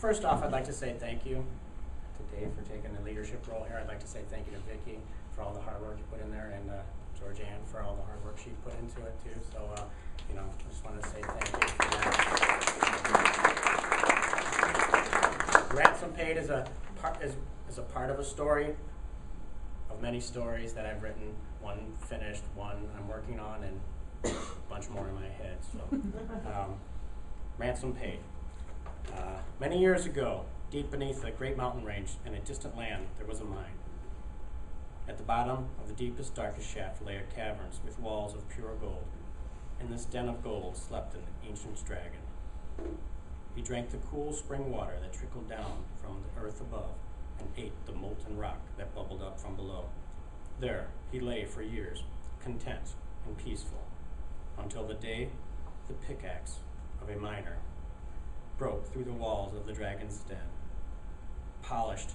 First off, I'd like to say thank you to Dave for taking the leadership role here. I'd like to say thank you to Vicki for all the hard work you put in there, and Georgianne for all the hard work she put into it too. So, I just want to say thank you for that. Ransom Paid is a part of a story of many stories that I've written. One finished, one I'm working on, and a bunch more in my head. So, Ransom Paid. Many years ago, deep beneath a great mountain range in a distant land, there was a mine. At the bottom of the deepest, darkest shaft lay a cavern with walls of pure gold. In this den of gold slept an ancient dragon. He drank the cool spring water that trickled down from the earth above and ate the molten rock that bubbled up from below. There he lay for years, content and peaceful, until the day the pickaxe of a miner broke through the walls of the dragon's den. Polished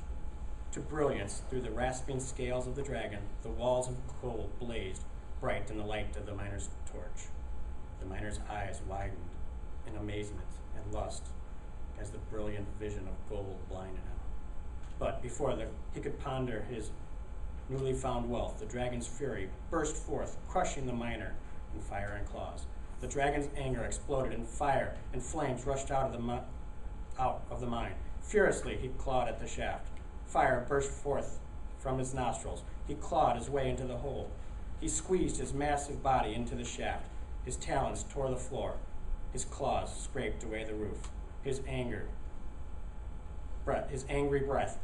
to brilliance through the rasping scales of the dragon, the walls of gold blazed bright in the light of the miner's torch. The miner's eyes widened in amazement and lust as the brilliant vision of gold blinded him. But before he could ponder his newly found wealth, the dragon's fury burst forth, crushing the miner in fire and claws. The dragon's anger exploded, and fire and flames rushed out of the mine. Furiously, he clawed at the shaft. Fire burst forth from his nostrils. He clawed his way into the hole. He squeezed his massive body into the shaft. His talons tore the floor. His claws scraped away the roof. His angry breath,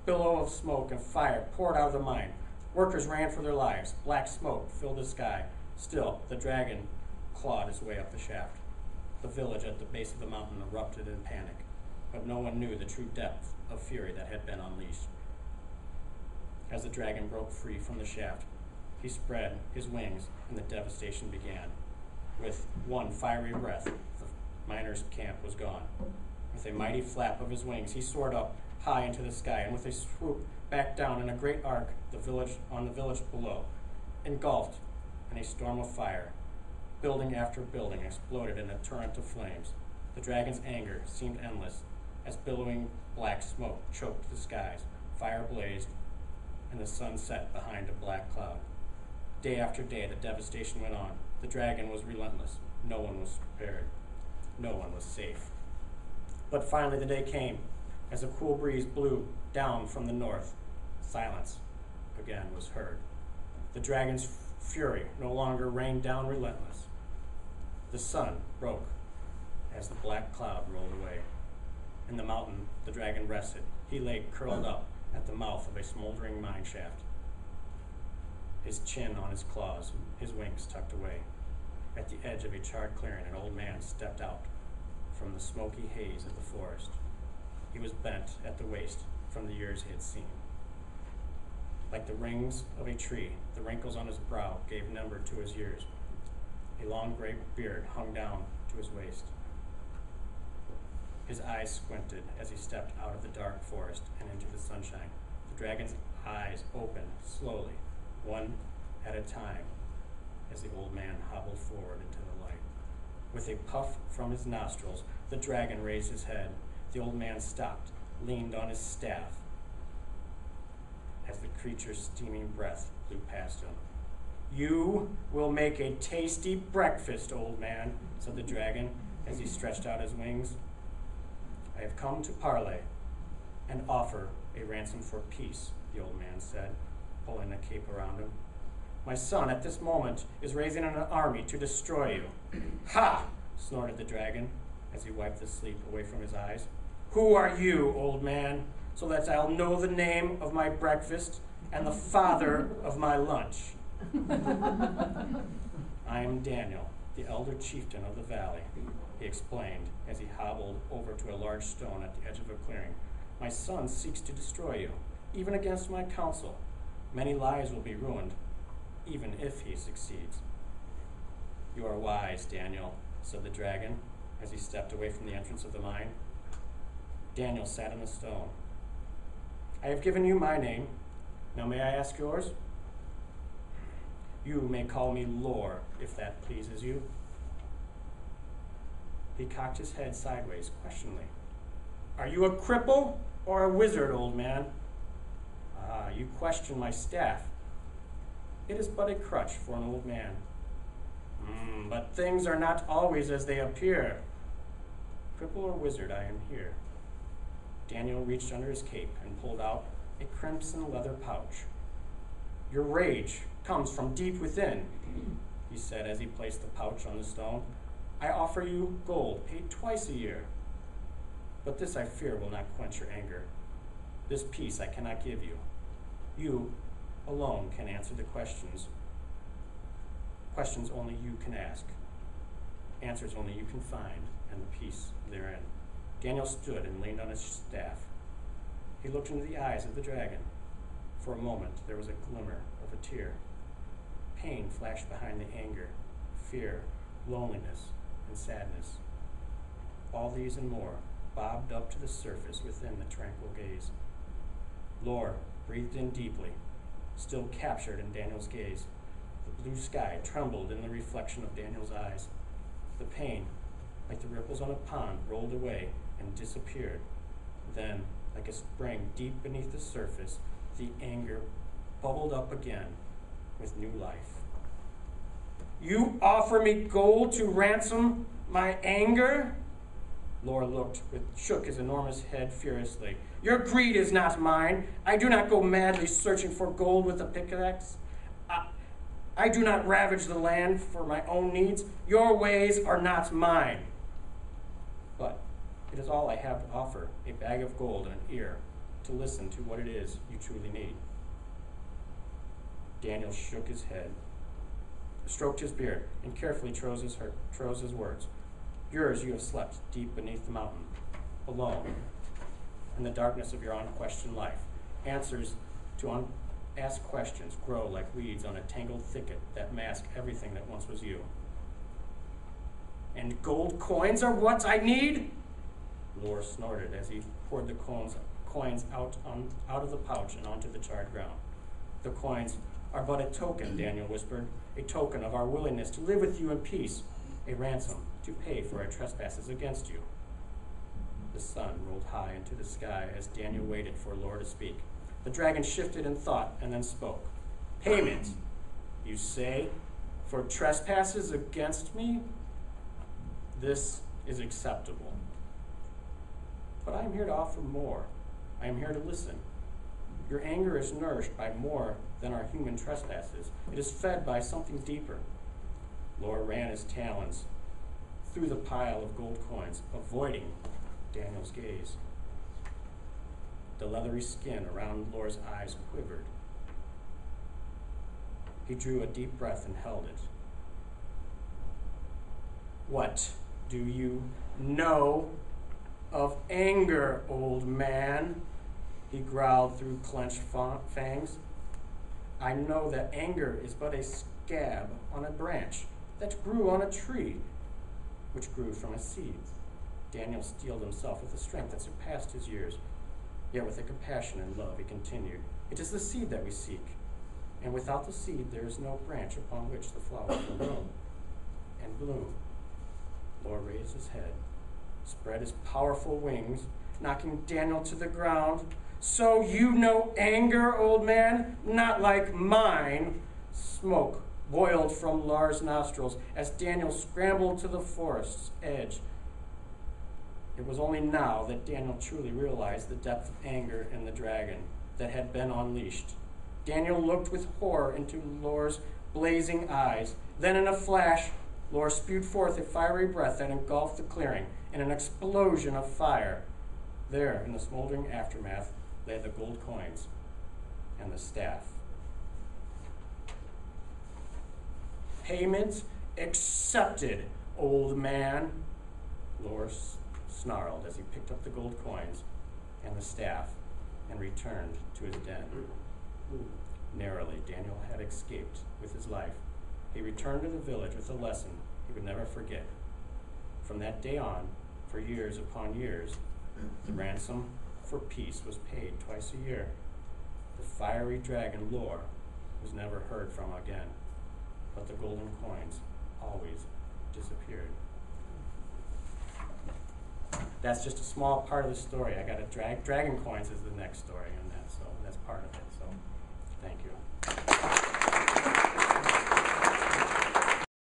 billow of smoke and fire poured out of the mine. Workers ran for their lives. Black smoke filled the sky. Still, the dragon clawed his way up the shaft. The village at the base of the mountain erupted in panic, but no one knew the true depth of fury that had been unleashed. As the dragon broke free from the shaft, he spread his wings, and the devastation began. With one fiery breath, the miner's camp was gone. With a mighty flap of his wings, he soared up high into the sky, and with a swoop back down in a great arc on the village below, engulfed in a storm of fire. Building after building exploded in a torrent of flames. The dragon's anger seemed endless as billowing black smoke choked the skies. Fire blazed, and the sun set behind a black cloud. Day after day, the devastation went on. The dragon was relentless. No one was spared. No one was safe. But finally the day came. As a cool breeze blew down from the north, silence again was heard. The dragon's fury no longer rained down relentless. The sun broke as the black cloud rolled away. In the mountain, the dragon rested. He lay curled up at the mouth of a smoldering mine shaft, his chin on his claws, his wings tucked away. At the edge of a charred clearing, an old man stepped out from the smoky haze of the forest. He was bent at the waist from the years he had seen. Like the rings of a tree, the wrinkles on his brow gave number to his years. A long gray beard hung down to his waist. His eyes squinted as he stepped out of the dark forest and into the sunshine. The dragon's eyes opened slowly, one at a time, as the old man hobbled forward into the light. With a puff from his nostrils, the dragon raised his head. The old man stopped, leaned on his staff, as the creature's steaming breath blew past him. "You will make a tasty breakfast, old man," said the dragon as he stretched out his wings. "I have come to parley and offer a ransom for peace," the old man said, pulling a cape around him. "My son at this moment is raising an army to destroy you." "Ha!" snorted the dragon as he wiped the sleep away from his eyes. "Who are you, old man, so that I'll know the name of my breakfast and the father of my lunch?" "I am Daniel, the elder chieftain of the valley," he explained as he hobbled over to a large stone at the edge of a clearing. "My son seeks to destroy you, even against my counsel. Many lives will be ruined, even if he succeeds." "You are wise, Daniel," said the dragon as he stepped away from the entrance of the mine. Daniel sat on the stone. "I have given you my name. Now may I ask yours?" "You may call me Lore, if that pleases you." He cocked his head sideways, questioningly. Are you a cripple or a wizard, old man? Ah, you question my staff. It is but a crutch for an old man. But things are not always as they appear. Cripple or wizard, I am here. Daniel reached under his cape and pulled out a crimson leather pouch. Your rage comes from deep within, he said as he placed the pouch on the stone. I offer you gold paid twice a year. But this I fear will not quench your anger. This peace I cannot give you. You alone can answer the questions only you can ask, answers only you can find, and the peace therein. Daniel stood and leaned on his staff. He looked into the eyes of the dragon. For a moment there was a glimmer of a tear. Pain flashed behind the anger, fear, loneliness, and sadness. All these and more bobbed up to the surface within the tranquil gaze. Lore breathed in deeply, still captured in Daniel's gaze. The blue sky trembled in the reflection of Daniel's eyes. The pain, like the ripples on a pond, rolled away and disappeared. Then, like a spring deep beneath the surface, the anger bubbled up again with new life. You offer me gold to ransom my anger? Lore shook his enormous head furiously. Your greed is not mine. I do not go madly searching for gold with a pickaxe. I do not ravage the land for my own needs. Your ways are not mine. But it is all I have to offer, a bag of gold and an ear to listen to what it is you truly need. Daniel shook his head, stroked his beard, and carefully chose his words. Yours you have slept deep beneath the mountain, alone, in the darkness of your unquestioned life. Answers to unasked questions grow like weeds on a tangled thicket that mask everything that once was you. And gold coins are what I need? Lore snorted as he poured the coins out of the pouch and onto the charred ground. The coins are but a token, Daniel whispered, a token of our willingness to live with you in peace, a ransom to pay for our trespasses against you. The sun rolled high into the sky as Daniel waited for Lore to speak. The dragon shifted in thought and then spoke. Payment, you say, for trespasses against me? This is acceptable. But I am here to offer more. I am here to listen. Your anger is nourished by more than our human trespasses. It is fed by something deeper. Lore ran his talons through the pile of gold coins, avoiding Daniel's gaze. The leathery skin around Lore's eyes quivered. He drew a deep breath and held it. What do you know of anger, old man? He growled through clenched fangs. I know that anger is but a scab on a branch that grew on a tree, which grew from a seed. Daniel steeled himself with a strength that surpassed his years. Yet with a compassion and love, he continued, it is the seed that we seek, and without the seed there is no branch upon which the flower will grow and bloom. Lore raised his head, spread his powerful wings, knocking Daniel to the ground. So you know anger, old man? Not like mine. Smoke boiled from Lore's nostrils as Daniel scrambled to the forest's edge. It was only now that Daniel truly realized the depth of anger in the dragon that had been unleashed. Daniel looked with horror into Lore's blazing eyes. Then in a flash, Lore spewed forth a fiery breath that engulfed the clearing in an explosion of fire. There, in the smoldering aftermath, lay the gold coins and the staff. Payment accepted, old man, Lore snarled as he picked up the gold coins and the staff and returned to his den. Narrowly, Daniel had escaped with his life. He returned to the village with a lesson he would never forget. From that day on, for years upon years, the ransom for peace was paid twice a year. The fiery dragon Lore was never heard from again, but the golden coins always disappeared. that's just a small part of the story. I got to dragon coins is the next story on that, so that's part of it.